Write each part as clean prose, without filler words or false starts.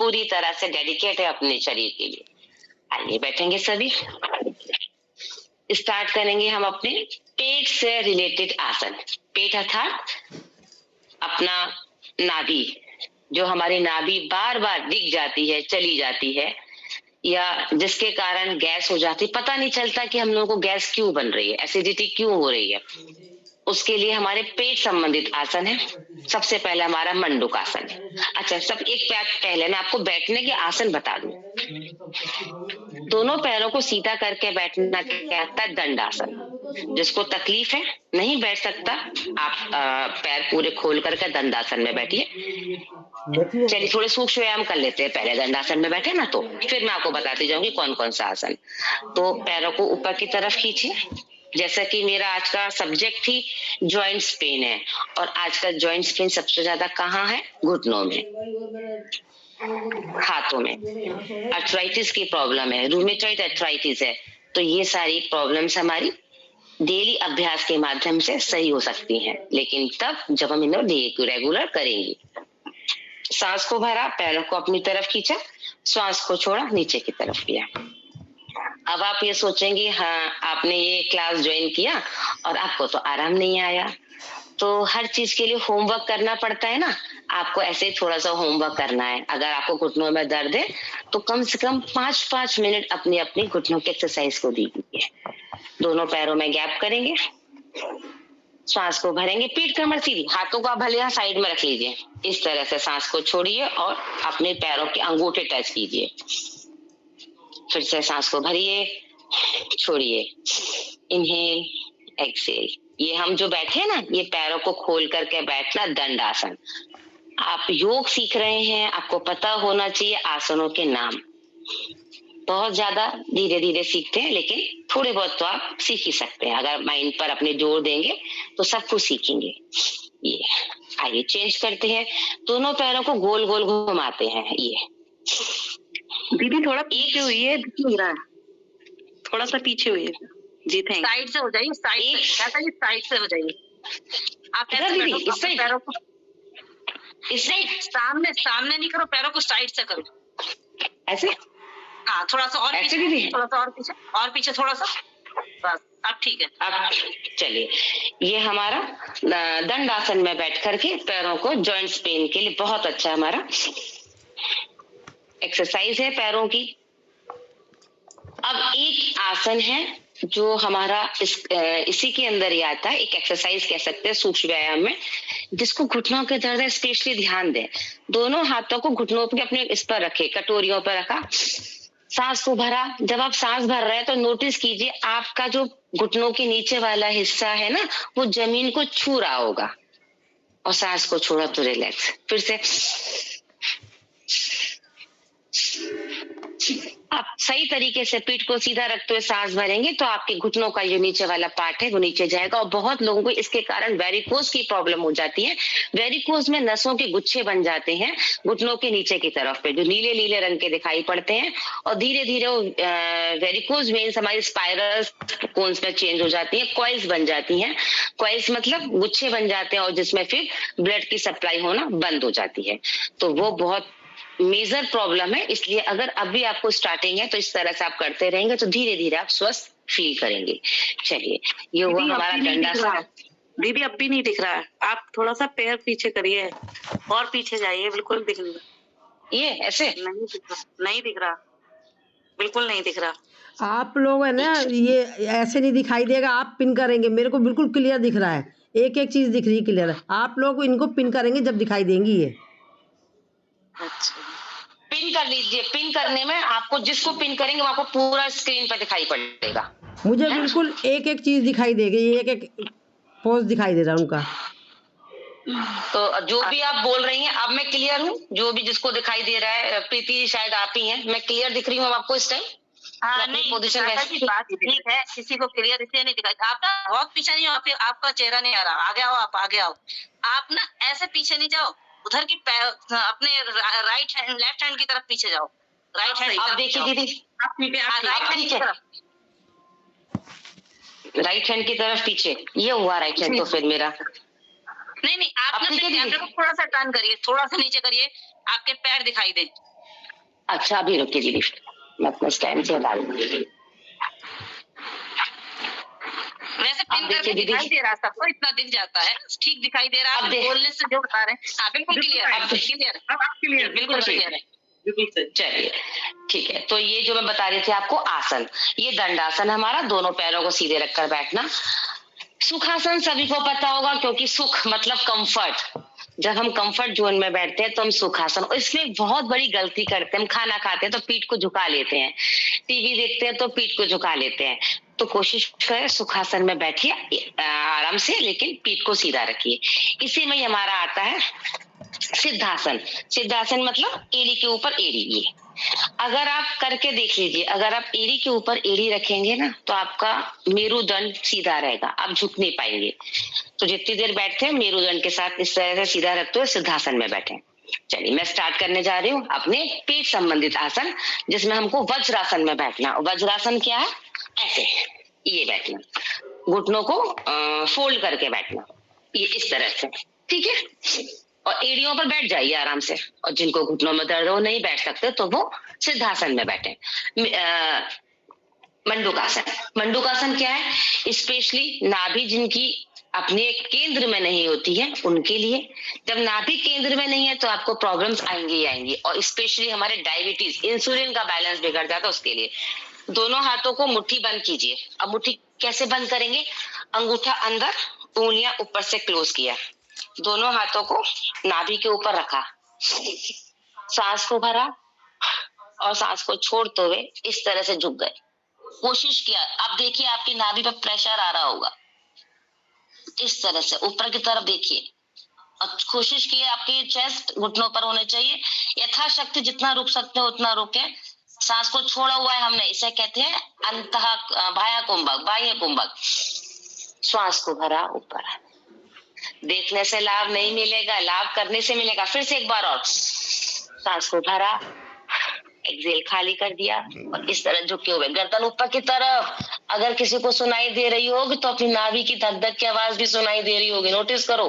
पूरी तरह से डेडिकेट है अपने शरीर के लिए। आइए बैठेंगे सभी। स्टार्ट करेंगे हम अपने पेट से रिलेटेड आसन। पेट अर्थात अपना नाभि, जो हमारी नाभि बार बार दिख जाती है, चली जाती है, या जिसके कारण गैस हो जाती है। पता नहीं चलता कि हम लोगों को गैस क्यों बन रही है, एसिडिटी क्यों हो रही है। उसके लिए हमारे पेट संबंधित आसन है। सबसे पहले हमारा मंडूक आसन है। अच्छा, सब एक पैर पहले मैं आपको बैठने के आसन बता दूं। दोनों पैरों को सीधा करके बैठना कहता है दंडासन। जिसको तकलीफ है, नहीं बैठ सकता, आप पैर पूरे खोल करके दंडासन में बैठिए। चलिए थोड़े सूक्ष्म व्यायाम कर लेते हैं। पहले दंडासन में बैठे ना, तो फिर मैं आपको बताती जाऊंगी कौन कौन सा आसन। तो पैरों को ऊपर की तरफ खींचिए। जैसा कि मेरा आज का सब्जेक्ट ही जॉइंट्स पेन है, और आज का जॉइंट्स पेन सबसे ज्यादा कहाँ है? घुटनों में, हाथों में। अर्थराइटिस की प्रॉब्लम है, रूमेटॉइड अर्थराइटिस है। तो ये सारी प्रॉब्लम्स हमारी डेली अभ्यास के माध्यम से सही हो सकती हैं, लेकिन तब जब हम इन्हें रेगुलर करेंगे। सांस को भरा, पैरों को अपनी तरफ खींचा, श्वास को छोड़ा, नीचे की तरफ लिया। अब आप ये सोचेंगे, हाँ आपने ये क्लास ज्वाइन किया और आपको तो आराम नहीं आया। तो हर चीज के लिए होमवर्क करना पड़ता है ना। आपको ऐसे ही थोड़ा सा होमवर्क करना है। अगर आपको घुटनों में दर्द है तो कम से कम 5-5 मिनट अपनी अपनी घुटनों की एक्सरसाइज को दीजिए। दोनों पैरों में गैप करेंगे, श्वास को भरेंगे, पीठ कमर सीधी, हाथों को आप भले यहाँ साइड में रख लीजिए। इस तरह से सांस को छोड़िए और अपने पैरों के अंगूठे टच कीजिए। फिर से सांस को भरिए, छोड़िए, इनहेल एक्सेल। ये हम जो बैठे हैं ना, ये पैरों को खोल करके बैठना दंडासन। आप योग सीख रहे हैं, आपको पता होना चाहिए आसनों के नाम। बहुत ज्यादा धीरे धीरे सीखते हैं, लेकिन थोड़े बहुत तो आप सीख ही सकते हैं। अगर माइंड पर अपने जोर देंगे तो सब कुछ सीखेंगे। ये आइए चेंज करते हैं। दोनों पैरों को गोल गोल घुमाते हैं। ये दीदी थोड़ा पीछे हुई है, थोड़ा सा पीछे हुई है जी। थैंक। साइड से हो जाइए, साइड से हो जाइए। आप इधर दीदी, इस साइड, पैरों को इस साइड, सामने नहीं करो, पैरों को साइड से करो। ऐसे, हाँ थोड़ा सा और ऐसे पीछे, दीदी, थोड़ा सा और पीछे थोड़ा सा, बस अब ठीक है। अब चलिए, ये हमारा दंडासन में बैठ करके पैरों को जॉइंट्स पेन के लिए बहुत अच्छा हमारा एक्सरसाइज है पैरों की। अब एक आसन है जो हमारा इसी के अंदर ही आता है, एक एक्सरसाइज कह सकते हैं सूक्ष्म व्यायाम में, जिसको घुटनों के दर्द है स्पेशली ध्यान दें। दोनों हाथों को घुटनों पे अपने इस पर रखे, कटोरियों पर रखा, सांस को भरा। जब आप सांस भर रहे हैं तो नोटिस कीजिए आपका जो घुटनों के नीचे वाला हिस्सा है ना, वो जमीन को छू रहा होगा। और सांस को छोड़ा तो रिलैक्स। फिर से आप सही तरीके से पीठ को सीधा रखते हुए सांस भरेंगे तो आपके घुटनों का जो नीचे वाला पार्ट है वो नीचे जाएगा। और बहुत लोगों को इसके कारण वेरिकोज की प्रॉब्लम हो जाती है। वेरिकोज में नसों के गुच्छे बन जाते हैं घुटनों के नीचे की तरफ पे, जो नीले नीले रंग के दिखाई पड़ते हैं। और धीरे धीरे वो वेरिकोज वेन्स हमारी स्पाइरल कोन्स में चेंज हो जाती है, कॉइल्स बन जाती हैं। कॉइल्स मतलब गुच्छे बन जाते हैं, और जिसमें फिर ब्लड की सप्लाई होना बंद हो जाती है। तो वो बहुत मेजर प्रॉब्लम है। इसलिए अगर अभी आपको स्टार्टिंग है तो इस तरह से आप करते रहेंगे तो धीरे धीरे आप स्वस्थ फील करेंगे। चलिए, ये हुआ हमारा दंडासन। दीदी अब भी नहीं दिख रहा है, आप थोड़ा सा पैर पीछे करिए और पीछे जाइए, बिल्कुल दिख नहीं रहा। ये ऐसे नहीं दिख रहा, बिल्कुल नहीं दिख रहा। आप लोग है ना, ये ऐसे नहीं दिखाई देगा। आप पिन करेंगे, मेरे को बिल्कुल क्लियर दिख रहा है, एक एक चीज दिख रही है क्लियर। आप लोग इनको पिन करेंगे जब दिखाई देंगी ये। अच्छा, पिन कर लीजिए। पिन करने में आपको जिसको पिन करेंगे वो आपको पूरा स्क्रीन पर दिखाई पड़ेगा। मुझे बिल्कुल एक एक चीज दिखाई देगी, एक एक पोज दिखाई दे रहा है उनका। तो जो भी आप बोल रही हैं अब मैं क्लियर हूँ। जो भी जिसको दिखाई दे रहा है, प्रीति शायद आप ही हैं, मैं क्लियर दिख रही हूँ आपको इस टाइम? हाँ नहीं, पोजीशन बात ठीक है, किसी को क्लियर इसलिए नहीं दिखाई। आप ना बहुत पीछे नहीं हो, आपका चेहरा नहीं आ रहा। आगे आओ, आप आगे आओ। आप ना ऐसे पीछे नहीं जाओ, उधर की अपने राइट हैंड, लेफ्ट हैंड की तरफ पीछे जाओ। राइट हैंड आप देखिए दीदी, राइट हैंड की तरफ, राइट हैंड की तरफ पीछे। ये हुआ राइट हैंड। तो फिर मेरा नहीं, आप ना कैमरे को थोड़ा सा टर्न करिए, थोड़ा सा नीचे करिए, आपके पैर दिखाई दे। अच्छा अभी रुकिए दीदी, मैं अपना स्टैंड से हटा दूंगी। वैसे पिन करके दिखाई दे रहा है सबको, इतना दिख जाता है, ठीक दिखाई दे रहा है। आप बोलने से जो बता रहे हैं, हाँ बिल्कुल क्लियर है, क्लियर बिल्कुल क्लियर है। चलिए ठीक है, तो ये जो मैं बता रही थी आपको आसन, ये दंडासन हमारा, दोनों पैरों को सीधे रखकर बैठना। सुखासन सभी को पता होगा, क्योंकि सुख मतलब कंफर्ट। जब हम कंफर्ट जोन में बैठते हैं तो हम सुखासन, इसमें एक बहुत बड़ी गलती करते हैं, हम खाना खाते हैं तो पीठ को झुका लेते हैं, टीवी देखते हैं तो पीठ को झुका लेते हैं। तो कोशिश करें सुखासन में बैठिए आराम से, लेकिन पीठ को सीधा रखिए। इसी में ही हमारा आता है सिद्धासन। सिद्धासन मतलब एड़ी के ऊपर एड़ी। ये अगर आप करके देख लीजिए, अगर आप एड़ी के ऊपर एड़ी रखेंगे ना तो आपका मेरुदंड सीधा रहेगा, आप झुक नहीं पाएंगे। तो जितनी देर बैठते हैं मेरुदंड के साथ इस तरह से सीधा रखते हुए सिद्धासन में बैठे। चलिए मैं स्टार्ट करने जा रही हूँ अपने पेट संबंधित आसन, जिसमें हमको वज्रासन में बैठना। वज्रासन क्या है? ऐसे ये बैठना, घुटनों को फोल्ड करके बैठना, ये इस तरह से, ठीक है। और एड़ियों पर बैठ जाइए आराम से, और जिनको घुटनों में दर्द हो नहीं बैठ सकते तो वो सिद्धासन में बैठे। मंडूकासन। मंडूकासन क्या है? स्पेशली नाभि जिनकी अपने केंद्र में नहीं होती है उनके लिए। जब नाभि केंद्र में नहीं है तो आपको प्रॉब्लम्स आएंगी ही आएंगी, और स्पेशली हमारे डायबिटीज, इंसुलिन का बैलेंस बिगड़ जाता है, उसके लिए। दोनों हाथों को मुट्ठी बंद कीजिए। अब मुट्ठी कैसे बंद करेंगे? अंगूठा अंदर, उंगलियां ऊपर से क्लोज किया, दोनों हाथों को नाभि के ऊपर रखा, सांस को भरा और सांस को छोड़ते हुए इस तरह से झुक गए। कोशिश किया, आप देखिए आपकी नाभि पर प्रेशर आ रहा होगा, इस तरह से ऊपर की तरफ देखिए, और कोशिश की आपकी चेस्ट घुटनों पर होने चाहिए। यथाशक्ति जितना रुक सकते हो उतना रुके। सांस को छोड़ा हुआ है हमने, इसे कहते हैं अंतः बाह्य कुंभक, बाह्य कुंभक। श्वास को भरा ऊपर, देखने से लाभ नहीं मिलेगा, लाभ करने से मिलेगा। फिर से एक बार और, सांस को भरा, एक्सेल खाली कर दिया, और इस तरह झुके हुए गर्दन ऊपर की तरफ। अगर किसी को सुनाई दे रही होगी तो अपनी नाभि की धक धक की आवाज भी सुनाई दे रही होगी, नोटिस करो।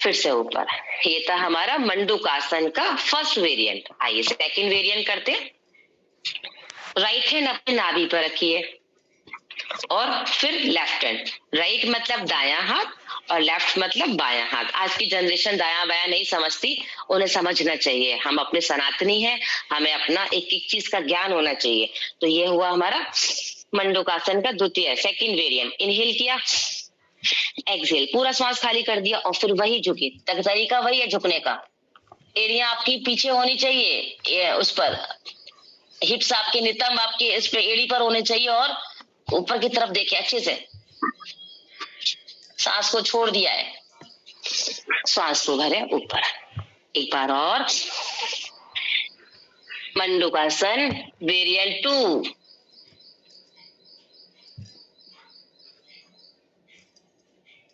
फिर से ऊपर। ये था हमारा मंडूकासन का फर्स्ट वेरिएंट। आइए सेकंड वेरिएंट करते हैं। राइट हैंड अपने नाभि पर रखिए, और फिर लेफ्ट हैंड। राइट मतलब दायां हाथ और लेफ्ट मतलब बायां हाथ। आज की जनरेशन दायां बायां नहीं समझती, उन्हें समझना चाहिए। हम अपने सनातनी हैं, हमें अपना एक एक चीज का ज्ञान होना चाहिए। तो ये हुआ हमारा मंडूकासन का द्वितीय सेकंड वेरिएंट। इनहेल किया, एक्सहेल, पूरा श्वास खाली कर दिया, और फिर वही झुकी। तरीका वही है झुकने का। एड़ियां आपकी पीछे होनी चाहिए, ये उस पर हिप्स आपके, नितंब आपके इस पे एड़ी पर होने चाहिए, और ऊपर की तरफ देखिए अच्छे से। सांस को छोड़ दिया है, सांस को भरे ऊपर। एक बार और, मंडूकासन वेरिएंट 2।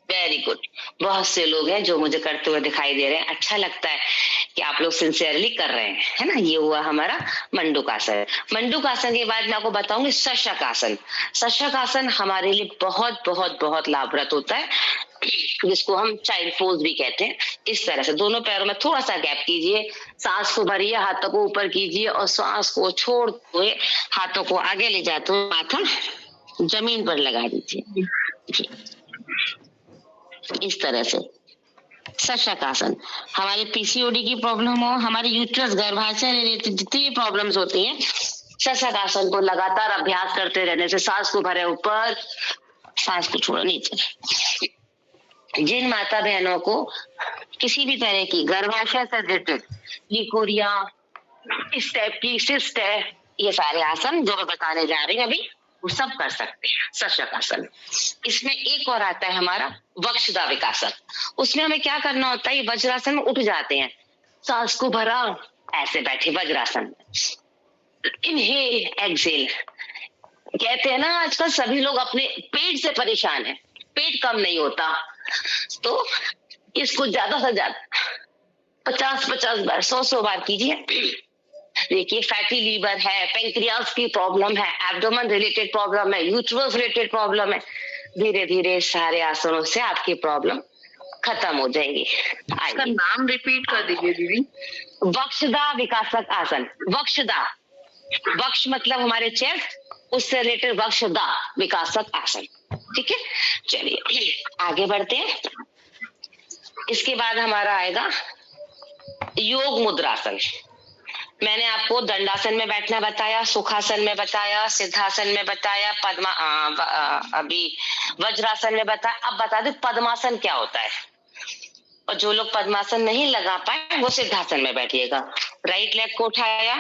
Very good. बहुत से लोग हैं जो मुझे करते हुए दिखाई दे रहे हैं, अच्छा लगता है कि आप लोग सिंसियरली कर रहे हैं, है ना। ये हुआ हमारा मंडूकासन। मंडूकासन के बाद मैं आपको बताऊंगी शशक आसन। शशक आसन हमारे लिए बहुत बहुत बहुत लाभप्रद होता है, जिसको हम चाइल्ड पोज भी कहते हैं। इस तरह से दोनों पैरों में थोड़ा सा गैप कीजिए, सांस को भरिए, हाथों को ऊपर कीजिए, और सांस को छोड़ते हुए हाथों को आगे ले जाते हुए माथा जमीन पर लगा दीजिए, इस तरह से। शशक आसन। हमारे पीसीओडी की प्रॉब्लम हो, हमारे यूट्रस गर्भाशय रिलेटेड जितनी भी प्रॉब्लम्स होती हैं, शशक आसन को लगातार अभ्यास करते रहने से सांस को भरे ऊपर, सांस को छोड़ो नीचे। जिन माता बहनों को किसी भी तरह की गर्भाशय से रिलेटेड लिकोरिया, इस टाइप की सिस्ट है, ये सारे आसन जो मैं बताने जा रही हूँ अभी वो सब कर सकते हैं शशक आसन। इसमें एक और आता है हमारा वक्षदा विकासन। उसमें हमें क्या करना होता है, वज्रासन में उठ जाते हैं, सांस को भरा, ऐसे बैठे वज्रासन में, इनहेल एक्सहेल। कहते हैं ना आजकल सभी लोग अपने पेट से परेशान है, पेट कम नहीं होता, तो इसको ज्यादा से ज्यादा 50-50 बार, 100-100 बार कीजिए। देखिए फैटी लीवर है, पेंक्रियास की प्रॉब्लम है, एब्डोमेन रिलेटेड प्रॉब्लम है, यूट्रस रिलेटेड प्रॉब्लम है, धीरे धीरे सारे आसनों से आपकी प्रॉब्लम खत्म हो जाएगी। इसका नाम रिपीट कर दीजिए दीदी। वक्षदा विकासक आसन। वक्षदा, वक्ष मतलब हमारे चेस्ट, उससे रिलेटेड वक्षदा विकासक आसन। ठीक है, चलिए आगे बढ़ते हैं। इसके बाद हमारा आएगा योग मुद्रासन। मैंने आपको दंडासन में बैठना बताया, सुखासन में बताया, सिद्धासन में बताया, अभी वज्रासन में बताया। अब बता दे पद्मासन क्या होता है। और जो लोग पद्मासन नहीं लगा पाए वो सिद्धासन में बैठिएगा। राइट लेग को उठाया,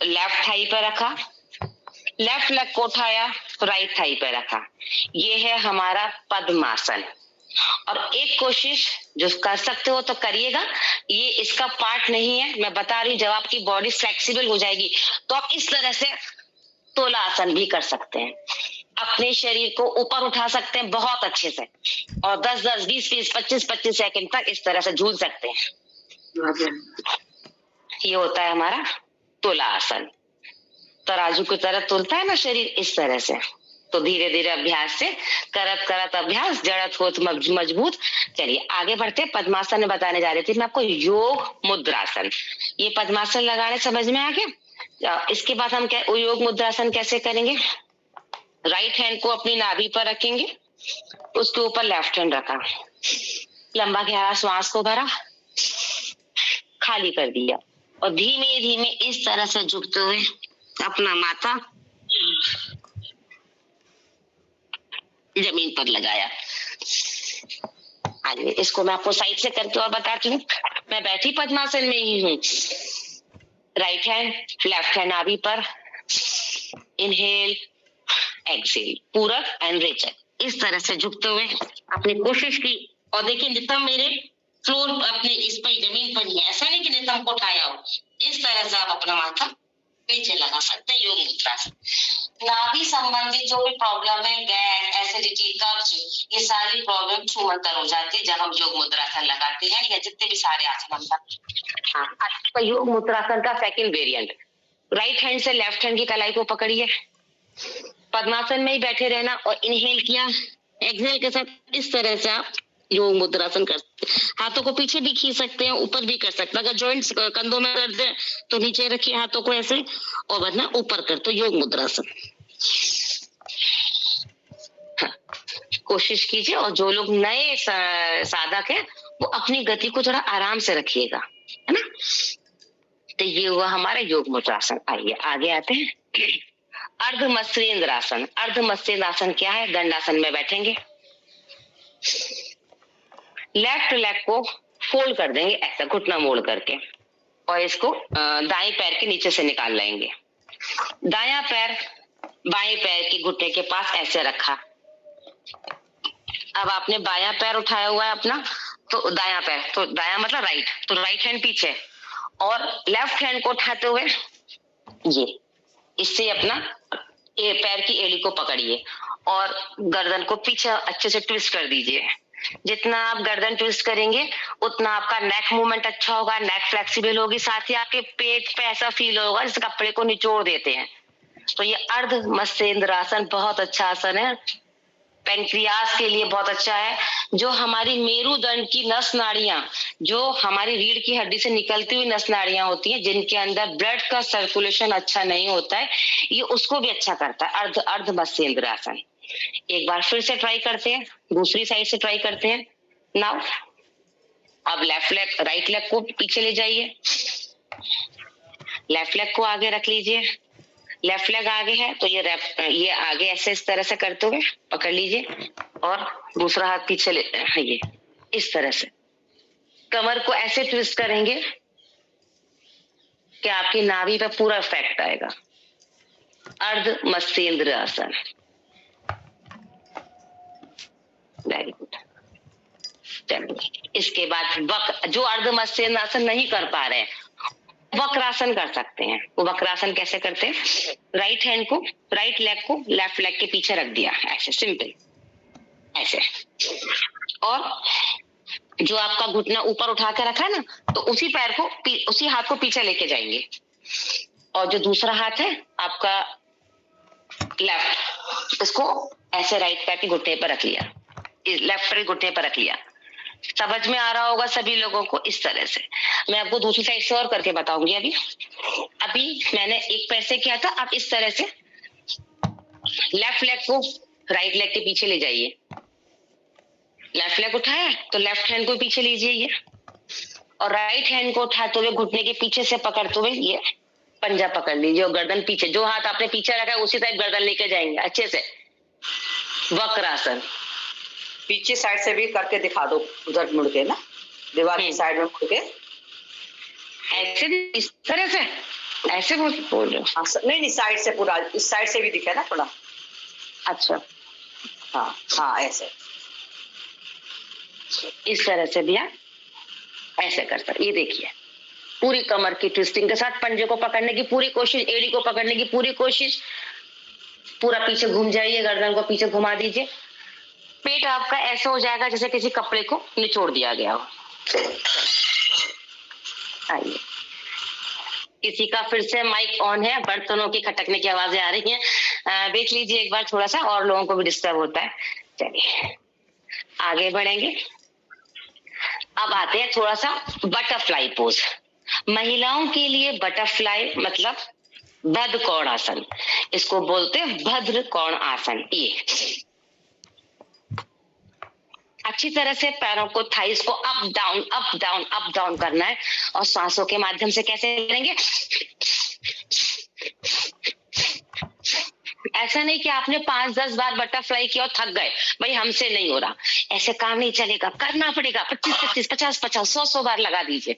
लेफ्ट थाई पर रखा, लेफ्ट लेग को उठाया, राइट थाई पर रखा। ये है हमारा पद्मासन। और एक कोशिश जो कर सकते हो तो करिएगा, ये इसका पार्ट नहीं है, मैं बता रही हूँ। जब आपकी बॉडी फ्लेक्सिबल हो जाएगी तो आप इस तरह से तोला आसन भी कर सकते हैं। अपने शरीर को ऊपर उठा सकते हैं बहुत अच्छे से, और 10-10, 20-20, 25-25 सेकंड तक इस तरह से झूल सकते हैं। ये होता है हमारा तोला आसन। तराजू की तरह तुलता है ना शरीर, इस तरह से। तो धीरे धीरे अभ्यास से करत करत अभ्यास जड़त होत मजबूत। चलिए आगे बढ़ते। पद्मासन में बताने जा रही थी मैं आपको योग मुद्रासन। ये पद्मासन लगाने समझ में आ गया। इसके बाद हम क्या योग मुद्रासन कैसे करेंगे। राइट हैंड को अपनी नाभि पर रखेंगे, उसके ऊपर लेफ्ट हैंड रखा, लंबा गहरा श्वास को भरा, खाली कर दिया, और धीमे धीमे इस तरह से झुकते हुए अपना माथा जमीन पर लगाया। आइए इसको मैं आपको साइड से करके और बताती हूँ। मैं बैठी पद्मासन में ही हूँ। राइट हैंड, लेफ्ट हैंड नाभि पर, इनहेल एक्सेल, पूरक एंड रेचक, इस तरह से झुकते हुए अपनी कोशिश की। और देखिए नितंब मेरे फ्लोर अपने इस पर जमीन पर नहीं है, ऐसा नहीं कि नितंब को उठाया हो। इस तरह से आप अपना माथा नीचे लगा सकते हैं योग मुद्रा से। नाभि संबंधित जो भी प्रॉब्लम है, गैस, एसिडिटी, कब्ज, ये सारी प्रॉब्लम छूमंतर हो जाती है जब हम योग मुद्रासन लगाते हैं, या जितने भी सारे आसन हम करते हैं। हाँ, योग मुद्रासन का सेकंड वेरिएंट, राइट हैंड से लेफ्ट हैंड की कलाई को पकड़िए, पद्मासन में ही बैठे रहना, और इनहेल किया, एक्सहेल के साथ इस तरह से आप योग मुद्रासन कर सकते हैं। हाथों को पीछे भी खींच सकते हैं, ऊपर भी कर सकते हैं। अगर जॉइंट्स कंधों में दर्द है तो नीचे रखिए हाथों को ऐसे, और वरना ऊपर कर, तो योग मुद्रासन। हाँ, कोशिश कीजिए। और जो लोग नए साधक है वो अपनी गति को थोड़ा आराम से रखिएगा, है ना। तो ये हुआ हमारा योग मुद्रासन। आइए आगे आते हैं। अर्ध मत्स्येंद्रासन। अर्ध मत्स्येंद्रासन क्या है। दंडासन में बैठेंगे, लेफ्ट लेग को फोल्ड कर देंगे ऐसा घुटना मोड़ करके, और इसको दाएं पैर के नीचे से निकाल लेंगे। दायां पैर बाएं पैर के घुटने के पास ऐसे रखा। अब आपने बायां पैर उठाया हुआ है अपना, तो दायां पैर, तो दायां मतलब राइट, तो राइट हैंड पीछे, और लेफ्ट हैंड को उठाते हुए ये इससे अपना पैर की एड़ी को पकड़िए, और गर्दन को पीछे अच्छे से ट्विस्ट कर दीजिए। जितना आप गर्दन ट्विस्ट करेंगे उतना आपका नेक मूवमेंट अच्छा होगा, नेक फ्लेक्सिबल होगी, साथ ही आपके पेट पे ऐसा फील होगा जैसे कपड़े को निचोड़ देते हैं। तो ये अर्ध मत्स्येंद्रासन बहुत अच्छा आसन है, पेंक्रियास के लिए बहुत अच्छा है। जो हमारी मेरुदंड की नस नाड़ियां, जो हमारी रीढ़ की हड्डी से निकलती हुई नस नाड़ियां होती हैं, जिनके अंदर ब्लड का सर्कुलेशन अच्छा नहीं होता है, ये उसको भी अच्छा करता है अर्ध मत्स्येंद्रासन। एक बार फिर से ट्राई करते हैं, दूसरी साइड से ट्राई करते हैं। नाउ अब राइट लेग को पीछे ले जाइए, लेफ्ट लेग को आगे रख लीजिए। लेफ्ट लेग आगे है तो ये आगे ऐसे इस तरह से करते हुए पकड़ लीजिए, और दूसरा हाथ पीछे ये इस तरह से कमर को ऐसे ट्विस्ट करेंगे कि आपकी नाभि पे पूरा इफेक्ट आएगा। अर्ध मत्स्येंद्रासन, वेरी गुड। चलिए इसके बाद जो अर्ध मत्स्येंद्रासन नहीं कर पा रहे हैं वक्रासन कर सकते हैं। वो वक्रासन कैसे करते हैं, राइट हैंड को, राइट लेग को लेफ्ट लेग के पीछे रख दिया ऐसे, सिंपल ऐसे, और जो आपका घुटना ऊपर उठा के रखा है ना, तो उसी पैर को उसी हाथ को पीछे लेके जाएंगे, और जो दूसरा हाथ है आपका लेफ्ट, इसको ऐसे राइट पैर के घुटने पर रख लिया, लेफ्ट पैर घुटने पर रख लिया। समझ में आ रहा होगा सभी लोगों को। इस तरह से मैं आपको दूसरी साइड से और करके बताऊंगी। अभी मैंने एक पैर से किया था, अब इस तरह से लेफ्ट लेग को राइट लेग के पीछे ले जाइए। लेफ्ट लेग उठाया तो लेफ्ट हैंड को पीछे लीजिए ये, और राइट हैंड को उठाते हुए घुटने के पीछे से पकड़ते हुए ये पंजा पकड़ लीजिए, और गर्दन पीछे, जो हाथ आपने पीछे रखा है उसी टाइप गर्दन लेके जाएंगे अच्छे से। वक्रासन पीछे साइड से भी करके दिखा दो, उधर मुड़ के ना, दीवार की साइड में मुड़ के। ऐसे इस तरह से ऐसे बोल रहे हो? नहीं साइड से, पूरा इस साइड से भी दिखे ना थोड़ा। अच्छा हाँ हाँ, ऐसे इस तरह से भी आप ऐसे कर सकते। ये देखिए पूरी कमर की ट्विस्टिंग के साथ पंजे को पकड़ने की पूरी कोशिश, एड़ी को पकड़ने की पूरी कोशिश। पूरा पीछे घूम जाइए, गर्दन को पीछे घुमा दीजिए। पेट आपका ऐसा हो जाएगा जैसे किसी कपड़े को निचोड़ दिया गया हो। आइए, किसी का फिर से माइक ऑन है, बर्तनों की खटकने की आवाजें आ रही हैं, देख लीजिए एक बार थोड़ा सा, और लोगों को भी डिस्टर्ब होता है। चलिए आगे बढ़ेंगे। अब आते हैं थोड़ा सा बटरफ्लाई पोज। महिलाओं के लिए बटरफ्लाई मतलब भद्र कोण आसन, इसको बोलते हैं भद्र कोण आसन। ये अच्छी तरह से पैरों को, थाइस को up down up down up down करना है, और सांसों के माध्यम से कैसे करेंगे? ऐसा नहीं कि आपने 5-10 बार बटरफ्लाई किया और थक गए, भाई हमसे नहीं हो रहा, ऐसे काम नहीं चलेगा, करना पड़ेगा। 25-25 50-50 100-100 बार लगा दीजिए।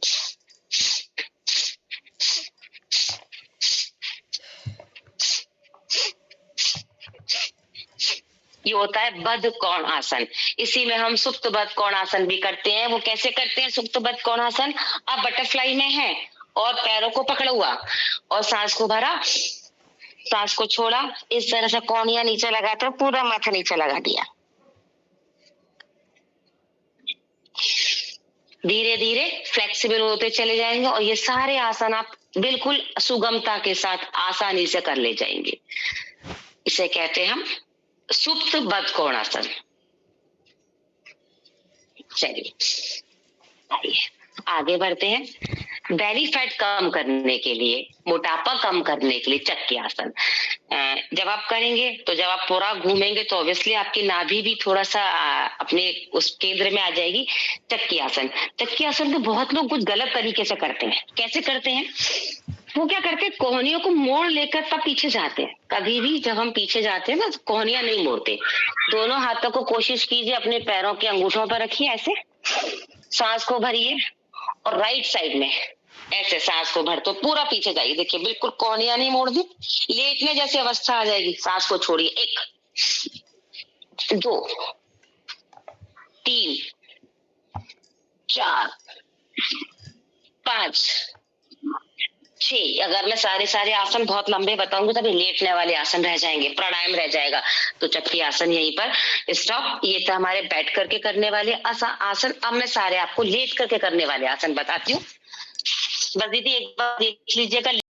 ये होता है बद्ध कोण आसन। इसी में हम सुप्त बद्ध कोण आसन भी करते हैं। वो कैसे करते हैं सुप्त बद्ध कोण आसन? आप बटरफ्लाई में हैं और पैरों को पकड़ा हुआ और सांस को भरा, सांस को छोड़ा, इस तरह से कोहनियां नीचे लगाते हुए पूरा माथा नीचे लगा दिया। धीरे धीरे फ्लेक्सिबल होते चले जाएंगे और ये सारे आसन आप बिल्कुल सुगमता के साथ आसानी से कर ले जाएंगे। इसे कहते हैं हम सुप्त बद्ध कोण आसन। चलिए आगे बढ़ते हैं। बेली फैट कम करने के लिए, मोटापा कम करने के लिए चक्की आसन जब आप करेंगे तो जब आप पूरा घूमेंगे तो ऑब्वियसली आपकी नाभि भी थोड़ा सा अपने उस केंद्र में आ जाएगी। चक्की आसन, चक्की आसन को बहुत लोग कुछ गलत तरीके से करते हैं। कैसे करते हैं? वो क्या करते हैं, कोहनियों को मोड़ लेकर तब पीछे जाते हैं। कभी भी जब हम पीछे जाते हैं ना तो कोहनियां नहीं मोड़ते। दोनों हाथों को कोशिश कीजिए अपने पैरों के अंगूठों पर रखिए, ऐसे सांस को भरिए और राइट साइड में ऐसे सांस को भर तो पूरा पीछे जाइए। देखिए बिल्कुल कोहनियां नहीं मोड़ दी, लेटने जैसी अवस्था आ जाएगी। सांस को छोड़िए। 1 2 3 4 5 6। अगर मैं सारे आसन बहुत लंबे बताऊंगी तभी लेटने वाले आसन रह जाएंगे, प्राणायाम रह जाएगा। तो चक्की आसन यहीं पर स्टॉप। ये तो हमारे बैठ करके करने वाले आसन। अब मैं सारे आपको लेट करके करने वाले आसन बताती हूँ। बस दीदी एक बार देख लीजिएगा।